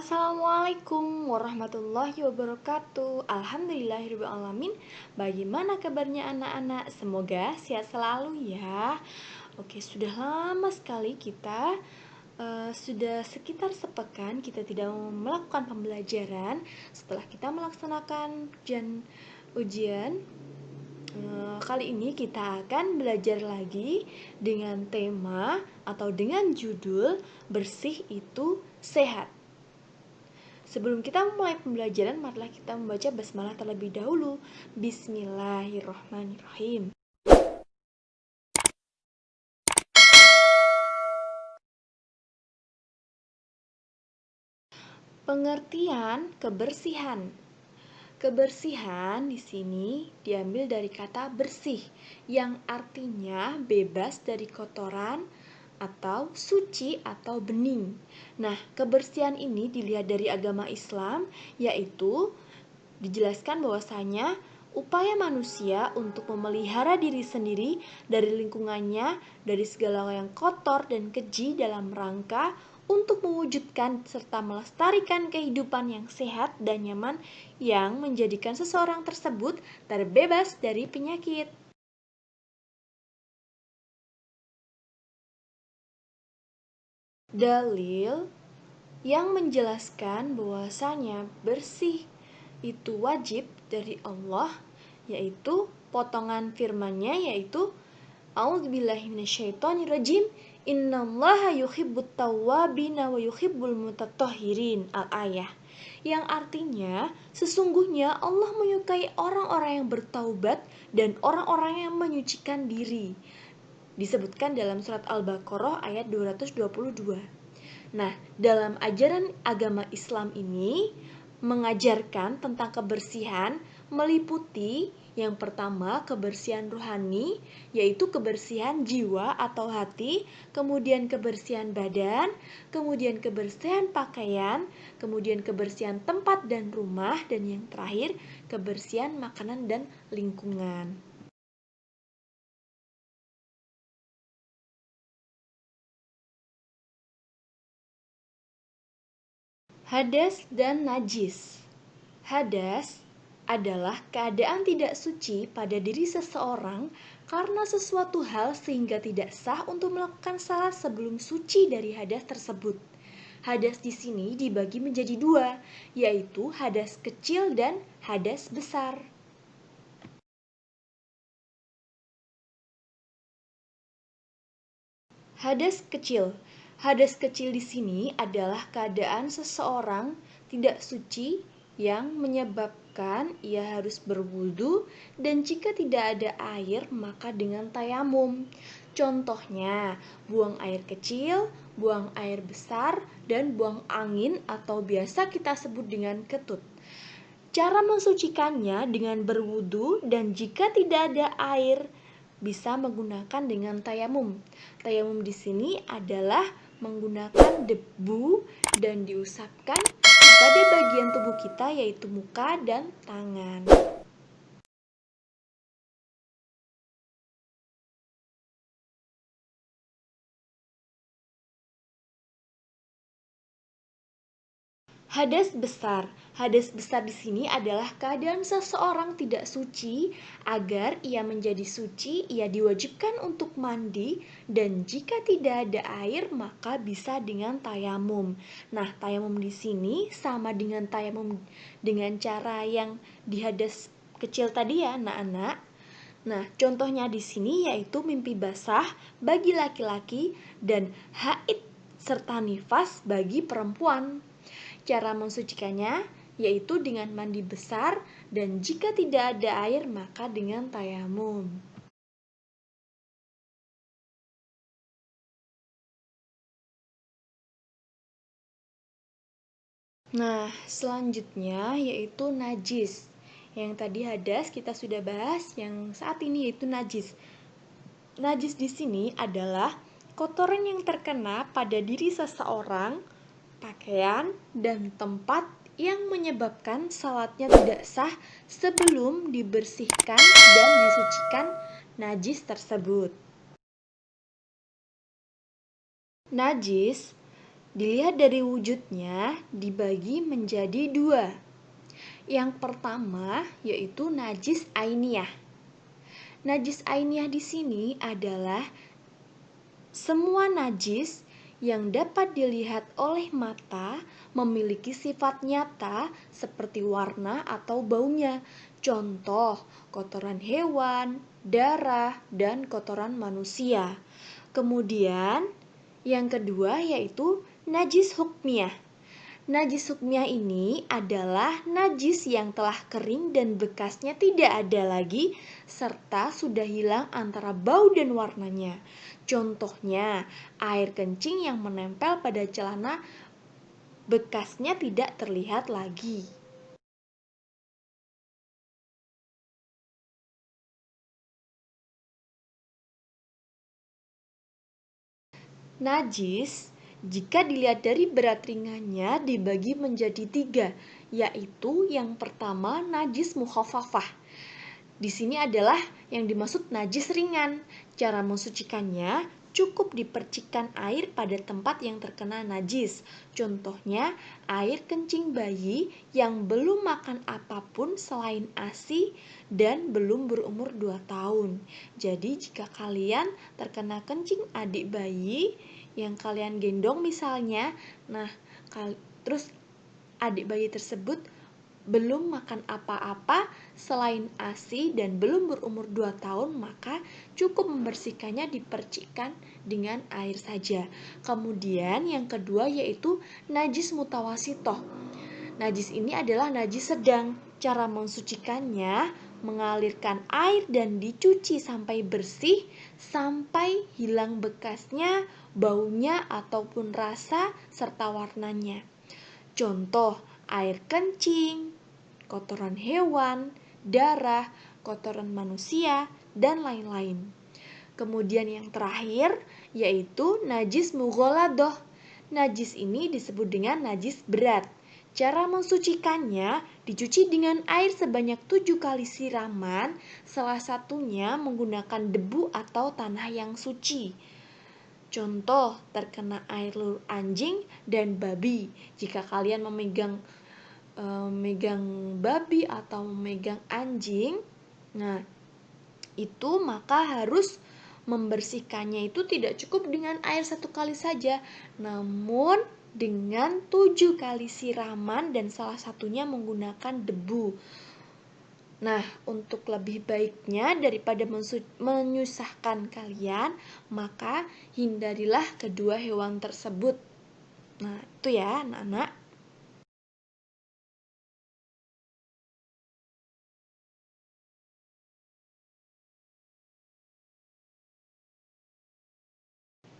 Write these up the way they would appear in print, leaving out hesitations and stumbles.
Assalamualaikum warahmatullahi wabarakatuh. Alhamdulillahirrahmanirrahim. Bagaimana kabarnya anak-anak? Semoga sehat selalu ya. Oke, sudah lama sekali kita sudah sekitar sepekan kita tidak melakukan pembelajaran setelah kita melaksanakan ujian. Kali ini kita akan belajar lagi dengan tema atau dengan judul bersih itu sehat. Sebelum kita memulai pembelajaran, marilah kita membaca basmalah terlebih dahulu. Bismillahirrahmanirrahim. Pengertian kebersihan. Kebersihan di sini diambil dari kata bersih, yang artinya bebas dari kotoran atau suci atau bening. Nah, kebersihan ini dilihat dari agama Islam, yaitu dijelaskan bahwasanya upaya manusia untuk memelihara diri sendiri dari lingkungannya, dari segala yang kotor dan keji dalam rangka untuk mewujudkan serta melestarikan kehidupan yang sehat dan nyaman yang menjadikan seseorang tersebut terbebas dari penyakit. Dalil yang menjelaskan bahwasanya bersih itu wajib dari Allah, yaitu potongan firman-Nya, yaitu A'udzubillahi minasyaitonirrajim, innallaha yuhibbut tawwabina wa yuhibbul mutatahhirin, al-ayah, yang artinya sesungguhnya Allah menyukai orang-orang yang bertaubat dan orang-orang yang menyucikan diri. Disebutkan dalam surat Al-Baqarah ayat 222. Nah, dalam ajaran agama Islam ini mengajarkan tentang kebersihan meliputi yang pertama kebersihan rohani, yaitu kebersihan jiwa atau hati, kemudian kebersihan badan, kemudian kebersihan pakaian, kemudian kebersihan tempat dan rumah, dan yang terakhir kebersihan makanan dan lingkungan. Hadas dan najis. Hadas adalah keadaan tidak suci pada diri seseorang karena sesuatu hal sehingga tidak sah untuk melakukan salat sebelum suci dari hadas tersebut. Hadas di sini dibagi menjadi dua, yaitu hadas kecil dan hadas besar. Hadas kecil. Hadas kecil di sini adalah keadaan seseorang tidak suci yang menyebabkan ia harus berwudu, dan jika tidak ada air maka dengan tayamum. Contohnya, buang air kecil, buang air besar, dan buang angin atau biasa kita sebut dengan ketut. Cara mensucikannya dengan berwudu, dan jika tidak ada air bisa menggunakan dengan tayamum. Tayamum di sini adalah menggunakan debu dan diusapkan pada bagian tubuh kita, yaitu muka dan tangan. Hadas besar. Hadas besar di sini adalah keadaan seseorang tidak suci. Agar ia menjadi suci, ia diwajibkan untuk mandi, dan jika tidak ada air maka bisa dengan tayamum. Nah, tayamum di sini sama dengan tayamum dengan cara yang di hadas kecil tadi ya, anak-anak. Nah, contohnya di sini yaitu mimpi basah bagi laki-laki dan haid serta nifas bagi perempuan. Cara mensucikannya yaitu dengan mandi besar, dan jika tidak ada air maka dengan tayamum. Nah, selanjutnya yaitu najis. Yang tadi hadas kita sudah bahas, yang saat ini yaitu najis. Najis di sini adalah kotoran yang terkena pada diri seseorang, pakaian, dan tempat yang menyebabkan salatnya tidak sah sebelum dibersihkan dan disucikan najis tersebut. Najis Dilihat dari wujudnya, dibagi menjadi dua. Yang pertama yaitu najis ainiyah. Najis ainiyah di sini adalah semua najis yang dapat dilihat oleh mata memiliki sifat nyata seperti warna atau baunya. Contoh, kotoran hewan, darah, dan kotoran manusia. Kemudian, yang kedua yaitu najis hukmiyah. Najis hukmiyah ini adalah najis yang telah kering dan bekasnya tidak ada lagi serta sudah hilang antara bau dan warnanya. Contohnya, air kencing yang menempel pada celana bekasnya tidak terlihat lagi. Najis, jika dilihat dari berat ringannya dibagi menjadi tiga, yaitu yang pertama najis mukhafafah. Di sini adalah yang dimaksud najis ringan. Cara mensucikannya cukup dipercikkan air pada tempat yang terkena najis. Contohnya, air kencing bayi yang belum makan apapun selain ASI dan belum berumur 2 tahun. Jadi jika kalian terkena kencing adik bayi yang kalian gendong misalnya, terus adik bayi tersebut belum makan apa-apa selain ASI dan belum berumur 2 tahun, maka cukup membersihkannya dipercikkan dengan air saja. Kemudian yang kedua yaitu najis mutawasitoh. Najis ini adalah najis sedang. Cara mensucikannya mengalirkan air dan dicuci sampai bersih, sampai hilang bekasnya, baunya ataupun rasa serta warnanya. Contoh, air kencing, kotoran hewan, darah, kotoran manusia, dan lain-lain. Kemudian yang terakhir yaitu najis mughaladoh. Najis ini disebut dengan najis berat. Cara mensucikannya dicuci dengan air sebanyak 7 kali siraman, salah satunya menggunakan debu atau tanah yang suci. Contoh, terkena air liur anjing dan babi. Jika kalian memegang babi atau memegang anjing, itu maka harus membersihkannya itu tidak cukup dengan air 1 kali saja, namun dengan 7 kali siraman dan salah satunya menggunakan debu. Untuk lebih baiknya daripada menyusahkan kalian, maka hindarilah kedua hewan tersebut. Itu ya anak-anak.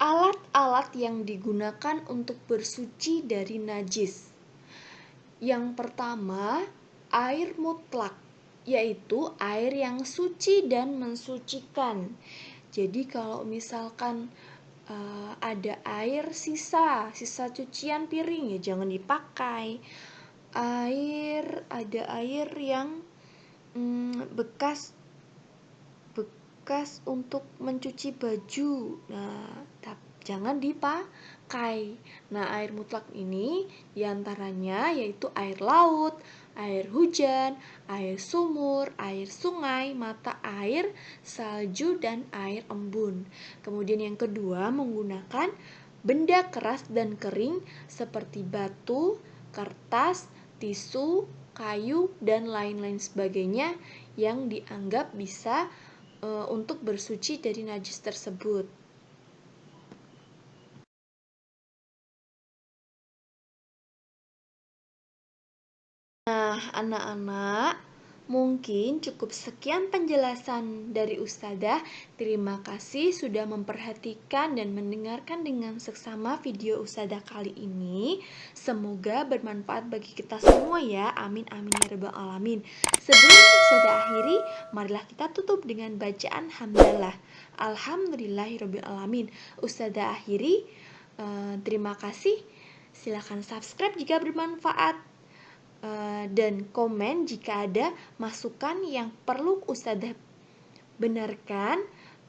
Alat-alat yang digunakan untuk bersuci dari najis. Yang pertama, air mutlak, yaitu air yang suci dan mensucikan. Jadi kalau misalkan ada air sisa cucian piring, ya jangan dipakai. Ada air yang bekas untuk mencuci baju, jangan dipakai. Air mutlak ini diantaranya yaitu air laut, air hujan, air sumur, air sungai, mata air, salju, dan air embun. Kemudian yang kedua menggunakan benda keras dan kering seperti batu, kertas, tisu, kayu, dan lain-lain sebagainya yang dianggap bisa untuk bersuci dari najis tersebut. Anak-anak, mungkin cukup sekian penjelasan dari Ustadzah. Terima kasih sudah memperhatikan dan mendengarkan dengan seksama video Ustadzah kali ini. Semoga bermanfaat bagi kita semua ya. Amin amin ya rabbal alamin. Sebelum Ustadzah akhiri, marilah kita tutup dengan bacaan hamdalah. Alhamdulillahirabbil alamin. Ustadzah akhiri. Terima kasih. Silakan subscribe jika bermanfaat. Dan komen jika ada masukan yang perlu Ustadzah benarkan.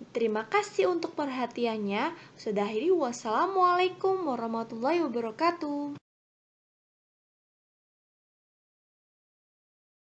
Terima kasih untuk perhatiannya. Sudah akhiri, wassalamualaikum warahmatullahi wabarakatuh.